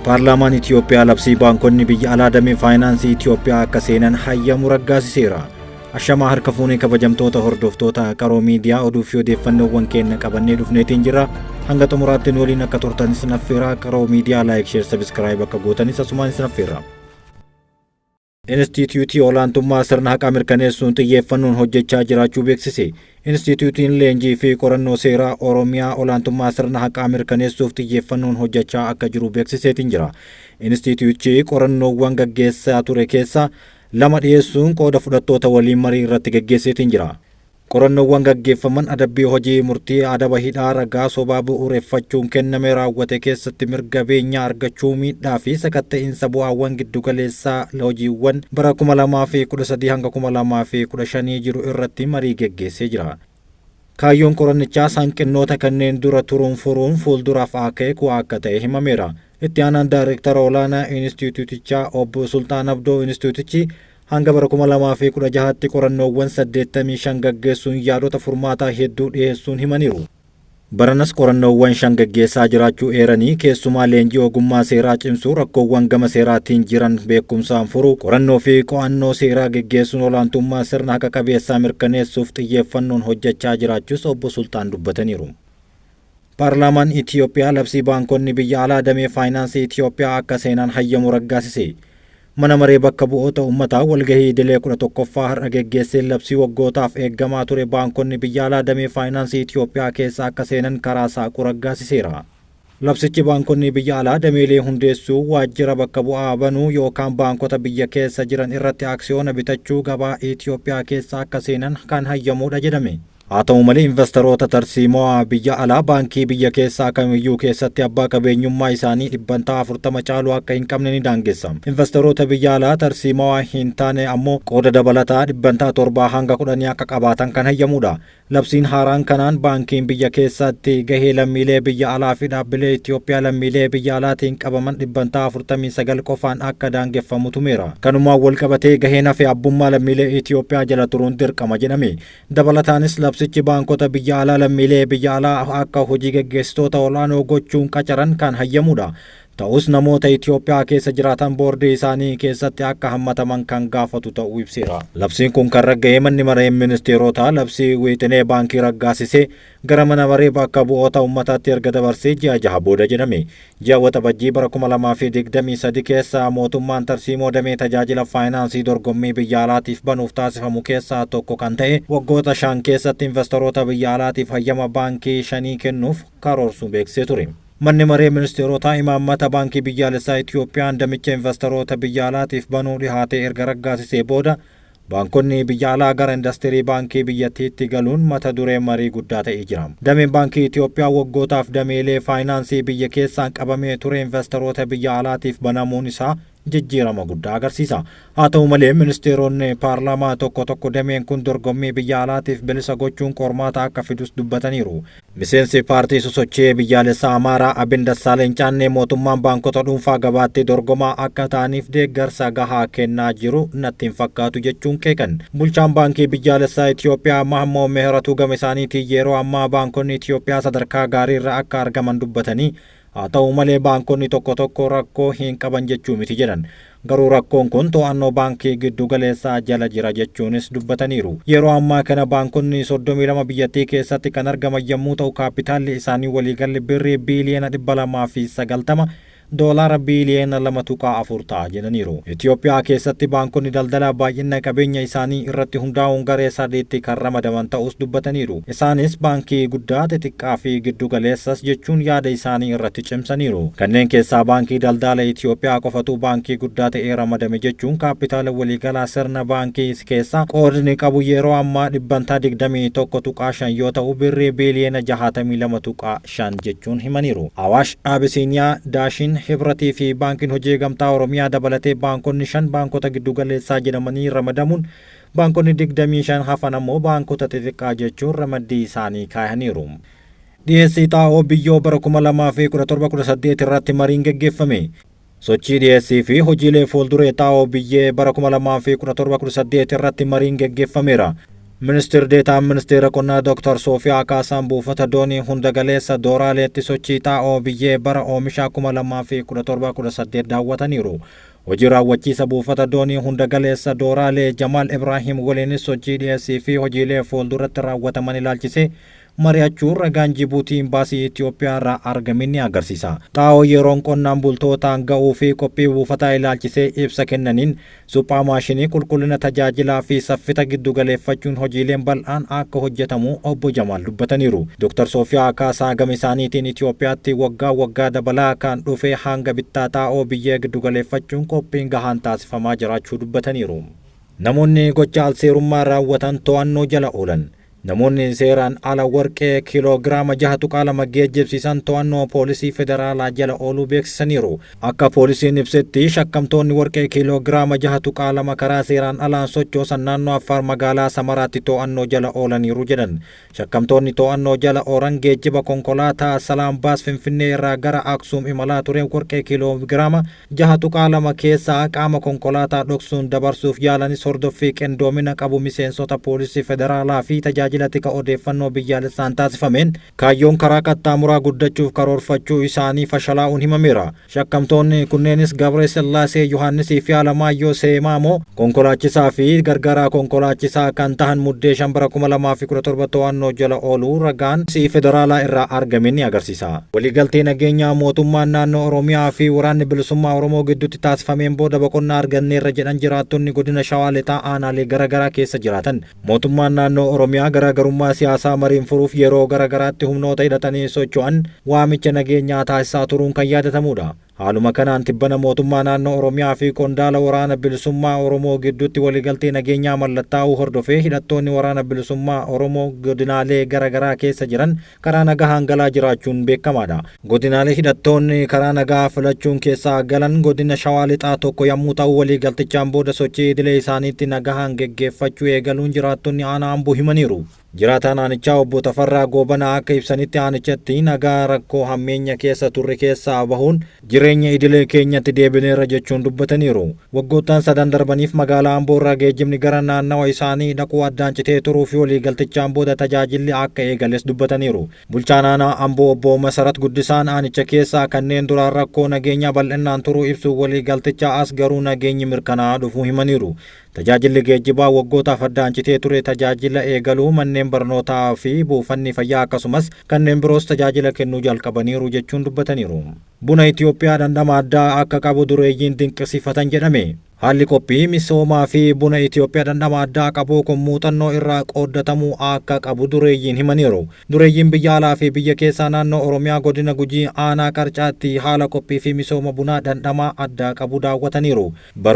Paarlaamaan Itiyoophiyaa labsii baankonni biyya alaa damee faayinaansii Itiyoophiyaa akka seenan hayyamu raggaasiseera. Ashamaa harka fuunee kabajamtoota hordoftoota qaroo miidiyaa oduu fi odeeffannoowwan keenya qabannee dhufneetiin jira. Hanga xumuraatti nu waliin akka turtanis naffeera. Qaroo miidiyaa like, share, subscribe akka gootanis asumanis naffeera. Instituutii olaantummaa sirna haqaa mirkaneessuun xiyyeeffannoon hojjechaa jiraachuu beeksise. Instituutiin leenjii fi qorannoo seeraa Oromiyaa olaantummaa sirna haqaa mirkaneessuuf xiyyeeffannoon hojjechaa akka jiru beeksiseetiin jira. Instituutichi qorannoowwan gaggeessaa ture keessa lama dhiyeessuun qooda fudhattoota waliin marii irratti gaggeesseetiin jira. Qorannoowwan gaggeeffaman adabbii hojii murtii adaba hidhaa ragaa sobaa bu'uureffachuun kenname raawwate keessatti mirga beenyaa argachuu miidhaa fi sakatta'insa bu'aawwan giddugaleessaa hojiiwwan bara 2013 hanga 2015 jiru irratti marii gaggeessee jira. Kaayyoon qorannichaa hanqinnoota kanneen dura turuun furuun fuulduraaf akeeku akka ta'e himameera. Itti aanaan daayireektara olaanaa Instituutichaa obbo Sultaan Abdoo Instituutichi hanga bara 2016tti qorannoowwan 85 gaggeessuun yaadota furmaataa hedduu dhiyeessuun himaniiru. Baranas qorannoowwan 5 gaggeessaa jiraachuu eeranii keessumaa leenjii ogummaa seeraa cimsuu rakkoowwan gama seeraatiin jiran beekumsaan furuu qorannoo fi qo'annoo seeraa gaggeessuun olaantummaa sirna haqa qabeessaa mirkaneessuuf xiyyeeffannoon hojjechaa jiraachuus obbo Sultaan dubbataniiru. Paarlaamaan Itiyoophiyaa labsii baankonni biyya alaa damee faayinaansii Itiyoophiyaa akka seenan hayyamu raggaasise. Mana maree bakka bu'oota uummataa walgahii idilee 11ffaa har'a geggeesseen labsii waggootaaf eeggamaa ture baankonni biyya alaa damee faayinaansii Itiyoophiyaa keessa akka seenan karaa saaqu raggaasiseera. Labsichi baankonni biyya alaa dameelee hundeessuu, waajjira bakka bu'aa banuu yookaan baankota biyya keessa jiran irratti aksiyoona bitachuu gabaa Itiyoophiyaa keessa akka seenan kan hayyamuudha jedhame. Haa ta'u malee investoroota tarsiimoo biyya alaa baankii biyya keessaa kamiyyuu keessatti abbaa qabeenyummaa isaanii 40% caalu akka hin qabne ni daangessa. Investoroota biyya alaa tarsiimoo hin taane ammoo qooda dabalataa 7% hanga 10 akka qabaatan kan hayyamuudha. Labsiin haaraan kanaan baankiin biyya keessatti gahee lammiilee biyya alaa fi dhaabbilee Itiyoophiyaa lammiilee biyya alaatiin qabaman 49% qofaan akka daangeffamu tumeera. Kanumaan wal qabatee gaheen hafe abbummaa lammiilee Itiyoophiyaa jala turuun dirqama jedhame. Dabalataanis labsichi baankota biyya alaa lammiilee biyya alaa akka hojii gaggeessitoota olaanoo gochuun qacaran kan hayyamuudha. Ta'us namoota Itiyoophiyaa keessa jiraatan boordii isaanii keessatti akka hammataman kan gaafatu ta'uu ibseera. Labsiin kun kan ragga'ee manni maree ministeerotaa labsii wixinee baankii raggaasisee gara mana maree bakka bu'oota uummataatti erga dabarsee ji'a 6 booda jedhame. Ji'a waxabajjii bara 2023 keessa mootummaan tarsiimoo damee tajaajila faayinaansii dorgommii biyya alaatiif banuuf taasifamu keessaa tokko kan ta'e waggoota 5 keessatti investoroota biyya alaatiif hayyama baankii 5 kennuuf karoorsuun beeksisee ture. Manni maree ministeerotaa imaammata baankii biyyaalessaa Itiyoophiyaan damicha investoroota biyya alaatiif banuu dhihaatee erga raggaasisee booda baankonni biyya alaa gara indastirii baankii biyyattiitti galuun mata duree marii guddaa ta'ee jira. Dameen baankii Itiyoophiyaa waggootaaf dameelee faayinaansii biyya keessaan qabamee ture investoroota biyya alaatiif banamuun isaa jijjiirama guddaa agarsiisa. Haa ta'u malee ministeeronni paarlaamaa tokko dameen kun dorgommii biyya alaatiif bilisa gochuun qormaata akka fidus dubbataniiru. Miseensi paartii sosochii biyyaalessaa Amaaraa Abin Dassaaleny Caannee mootummaan baankota dhuunfaa gabaatti dorgomaa akka ta'aniif deeggarsa gahaa kennaa jiru natti hin fakkaatu jechuun qeeqan. Bulchaan baankii biyyaalessaa Itiyoophiyaa Mahammoo Meheratu gama isaaniitiin yeroo ammaa baankonni Itiyoophiyaa sadarkaa gaariirra akka argaman dubbatanii haa ta'u malee baankonni tokko rakkoo hin qaban jechuu miti jedhan. Garuu rakkoon kun to'annoo baankii giddu galeessaa jala jira jechuunis dubbataniiru. Yeroo ammaa kana baankonni 32 biyyattii keessatti kan argaman yommuu ta'u kaapitaalli isaanii waliigalli birrii biiliyoona 290 doolaara biiliyoona 2.4 ta'a jedhaniiru. Itiyoophiyaa keessatti baankonni daldalaa baay'ina qabeenya isaanii irratti hundaa'uun garee sadiitti kan ramadaman ta'us dubbataniiru. Isaanis baankii guddaa, xixiqqaa fi giddu galeessas jechuun yaada isaanii irratti cimsaniiru. Kanneen keessaa baankii daldala Itiyoophiyaa qofatu baankii guddaa ta'ee ramadame jechuun kaapitaala waliigalaa sirna baankii keessaa qoodni qabu yeroo ammaa 21.5 yoo ta'u birrii biiliyoona 62.5 jechuun himaniiru. Awaash, Abisiiniyaa, Daashin, Hibratii fi baankiin hojii gamtaa Oromiyaa dabalatee baankonni 5 baankota giddu galeessaa jedhamanii ramadamuun baankonni 25 hafan ammoo baankota xixiqqaa jechuun ramaddii isaanii kaayaniiru. Dhiyeessii xaa'oo biyyoo bara 2017-18 irratti mariin gaggeeffame. Sochii dhiyeessii fi hojiilee fuulduree xaa'oo biyyee bara 2017-18 irratti mariin gaggeeffameera. Ministeerri Deetaan Ministeera Qonnaa Dr. Soofiyaa Kaasaan buufata doonii hunda galeessa Dooraaleetti sochii xaa'oo biyyee bara oomishaa 2017-18 daawwataniiru. Hojii raawwachiisa buufata doonii hunda galeessa Dooraalee Jamaal Ibraahim waliinis sochii dhiyeessii fi hojiilee fuulduratti raawwataman ilaalchisee mari'achuun ragaan Jibuutii imbaasii Itoophiyaa irraa argame ni agarsiisa. Xaa'oo yeroon qonnaan bultootaan ga'uu fi qophii buufataa ilaalchisee ibsa kennaniin suphaa maashinii qulqullina tajaajilaa fi saffisa giddu galeeffachuun hojiileen bal'aan akka hojjetamu obbo Jamaal dubbataniiru. Dr. Soofiyaa Kaasaa gama isaaniitiin Itoophiyaatti waggaa dabalaa kan dhufe hanga bittaa xaa'oo biyyee giddu galeeffachuun qophiin gahaan taasifamaa jiraachuu dubbataniiru. Namoonni gocha alseerummaa raawwatan to'annoo jala oolan. Namoonni seeraan ala warqee kiiloogiraama 6.2 geejjibsiisan to'annoo poolisii federaalaa jala ooluu beeksisaniiru. Akka poolisiin ibsetti shakkamtoonni warqee kiiloogiraama 6.2 karaa seeraan alaan sochoosan naannoo Affaar magaalaa Samaraatti to'annoo jala oolaniiru jedhan. Shakkamtoonni to'annoo jala oolan geejjiba konkolaataa Salaam Baas Finfinnee irraa gara Aksuum imalaa ture warqee kiiloogiraama 6.2 keessaa qaama konkolaataa dhoksuun dabarsuuf yaalanis hordoffii qindoomina qabu miseensota poolisii federaalaa fi tajaajila tika odeeffannoo biyyaalessaan taasifameen kaayyoon karaa qaxxaamuraa guddachuuf karoorfachuu isaanii fashalaa'uun himameera. Shakkamtoonni kunneenis Gabree Sillaasee Yohaannisii fi Alamaayyoo Seemaamoo konkolaachisaa fi gargaaraa konkolaachisaa kan tahan muddee 2017 to'annoo jala ooluu ragaan federaalaa irraa argame ni agarsiisa. Waliigaltee nageenyaa mootummaan naannoo Oromiyaa fi waraanni bilisummaa Oromoo gidduutti taasifameen booda boqonnaa arganneerra jedhan jiraattonni godina Shawaa Lixaa aanaalee garaagaraa keessa jiraatan. Mootummaan naannoo Oromiyaa garaagarummaa siyaasaa mariin furuuf yeroo garaagaraatti humnoota hidhatanii socho'an waamicha nageenyaa taasisaa turuun kan yaadatamudha. Haaluma kanaan tibbana mootummaa naannoo Oromiyaa fi qondaala waraana bilisummaa Oromoo gidduutti waliigaltee nageenyaa mallattaa'uu hordofee hidhattoonni waraana bilisummaa Oromoo godinaalee garaagaraa keessa jiran karaa nagahaan galaa jiraachuun beekamaadha. Godinaalee hidhattoonni karaa nagaa filachuun keessaa galan godina Shawaa Lixaa tokko yommuu ta'u waliigaltichaan booda sochii idilee isaaniitti nagahaan geggeeffachuu eegaluun jiraattonni aanaa Amboo himaniiru. Jiraataan aanichaa obbo Tafarraa Goobanaa akka ibsanitti aanichatti nagaa rakkoo hammeenya keessa turre keessaa bahuun jireenya idilee keenyatti deebineerra jechuun dubbataniiru. Waggoottan 3 darbaniif magaalaa Amboo irraa geejjibni gara naannawa isaanii dhaquu addaan citee turuu fi waliigaltichaan booda tajaajilli akka eegales dubbataniiru. Bulchaan aanaa Amboo obbo Masarat Guddisaan aanicha keessaa kanneen duraan rakkoo nageenyaa bal'inaan turuu ibsu waliigaltichaa as garuu nageenyi mirkanaa'aa dhufuu himaniiru. Tajaajilli geejjibaa waggootaaf addaan citee ture tajaajila eegaluu manneen barnootaa fi buufanni fayyaa akkasumas kanneen biroos tajaajila kennuu jalqabaniiru jechuun dubbataniiru. Buna Itoophiyaa dhandhama addaa akka qabu dureeyyiin dinqisiifatan jedhame. Haalli qophii misoomaa fi buna Itoophiyaa dhandhama addaa qabu kun muuxannoo irraa qooddatamuu akka qabu dureeyyiin himaniiru. Dureeyyiin biyya alaa fi biyya keessaa naannoo Oromiyaa godina Gujii aanaa Qarcaatti haala qophii fi misooma bunaa dhandhama addaa qabu daawwataniiru.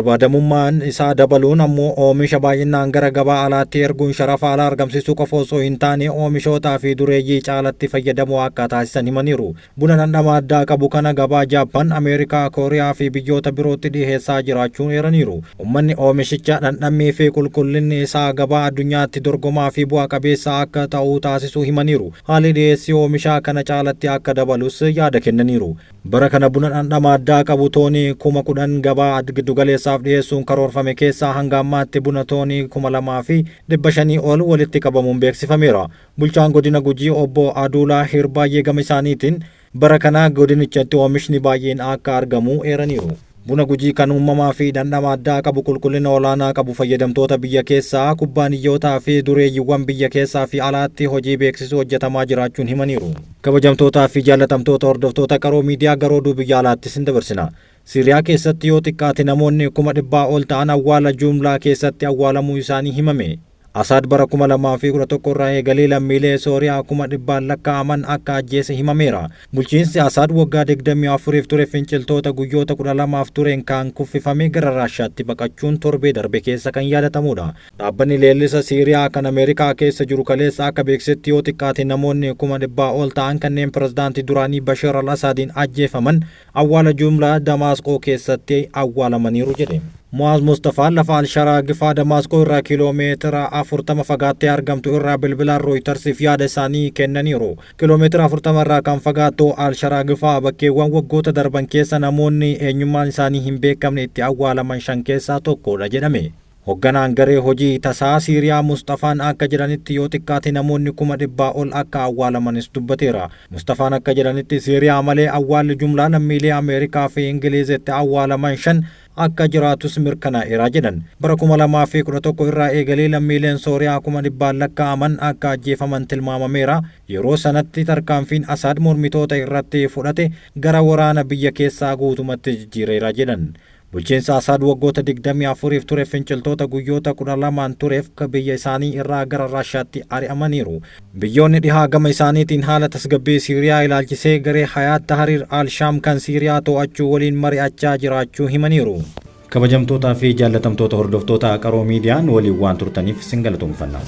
Barbaadamummaan isaa dabaluun ammoo oomisha baay'inaan gara gabaa alaatti erguun sharafa alaa argamsiisuu qofa osoo hin taane oomishootaa fi dureeyyii caalatti fayyadamuu akka taasisan himaniiru. Buna dhandhama addaa qabu kana gabaa Jaappaan, Ameerikaa, Kooriyaa fi biyyoota birootti dhiheessaa jiraachuun eeraniiru. Uummanni oomishicha dhandhammii fi qulqullinni isaa gabaa addunyaatti dorgomaa fi bu'a qabeessa akka ta'u taasisuu himaniiru. Haalli dhiyeessii oomishaa kana caalatti akka dabalus yaada kennaniiru. Bara kana buna dhandhama addaa qabu toonii 10,000 gabaa giddu galeessaaf dhiyeessuun karoorfame keessaa hanga ammaatti buna toonii 2,500 ol walitti qabamuun beeksifameera. Bulchaan godina Gujii obbo Aduulaa Hirbaayee gama isaaniitiin bara kana godinichatti oomishni baay'een akka argamu eeraniiru. Buna Gujii kan uumamaa fi dhandhama addaa qabu qulqullina olaanaa qabu fayyadamtoota biyya keessaa kubbaaniyyootaa fi dureeyyiiwwan biyya keessaa fi alaatti hojii beeksisuu hojjetamaa jiraachuun himaniiru. Kabajamtootaa fi jaallatamtoota hordoftoota qaroo miidiyaa garoo biyya alaattis hin dabarsina. Siiriyaa keessatti yoo xiqqaate namoonni 100,000 ol ta'an awwaala jumlaa keessatti awwaalamuu isaanii himame. Asaad bara 2011 irraa eegalee lammiilee Sooriyaa 100,000 lakkaa'aman akka ajjeese himameera. Bulchiinsi Asaad waggaa 24f ture finciltoota guyyoota 12f tureen kan kuffifame gara Raashaatti baqachuun torbee darbe keessa kan yaadatamudha. Dhaabbanni leellisa Siiriyaa kan Ameerikaa keessa jiru kaleessa akka beeksisetti yoo xiqqaate namoonni 100,000 ol ta'an kanneen pirezidaantii duraanii Bashar al-Asaadiin ajjeefaman awwaala jumlaa Damaasqoo keessatti awwaalamaniiru jedhe. Mu'aaz Mustafaan lafa Alsharaa Gifaa Damaasqoo irraa kiiloomeetira 40 fagaattee argamtu irraa bilbilaan Rooytarsiif yaada isaanii kennaniiru. Kiiloomeetira 40 irraa kan fagaattu Alsharaa Gifaa bakkeewwan waggoota darban keessa namoonni eenyummaan isaanii hin beekamne itti awwaalaman 5 keessaa tokkodha jedhame. Hoogganaan garee hojii tasaa Siiriyaa Mustafaan akka jedhanitti yoo xiqqaate namoonni 100,000 ol akka awwaalamanis dubbateera. Mustafaan akka jedhanitti Siiriyaa malee awwaalli jumlaa lammiilee Ameerikaa fi Ingiliizitti awwaalaman 5 akka jiraatus mirkanaa'eera jedhan. Bara 2011 irraa eegalee lammiileen Sooriyaa 100,000 lakkaa'aman akka ajjeefaman tilmaamameera. Yeroo sanatti tarkaanfiin Asaad mormitoota irratti fudhate gara waraana biyya keessaa guutumatti jijjiireera jedhan. Bulchiinsa Asaad waggoota 24f ture finciltoota guyyoota 12 tureef biyya isaanii irraa gara Raashiyaatti ari'amaniiru. Biyyoonni dhihaa gama isaaniitiin haala tasgabbii Siiriyaa ilaalchisee garee Hayaat Tahriir al-Shaam kan Siiriyaa to'achuu waliin mari'achaa jiraachuu himaniiru. Kabajamtootaa fi jaallatamtoota hordoftoota Qaroo Miidiyaan waliin waan turtaniif isin galatoomfanna.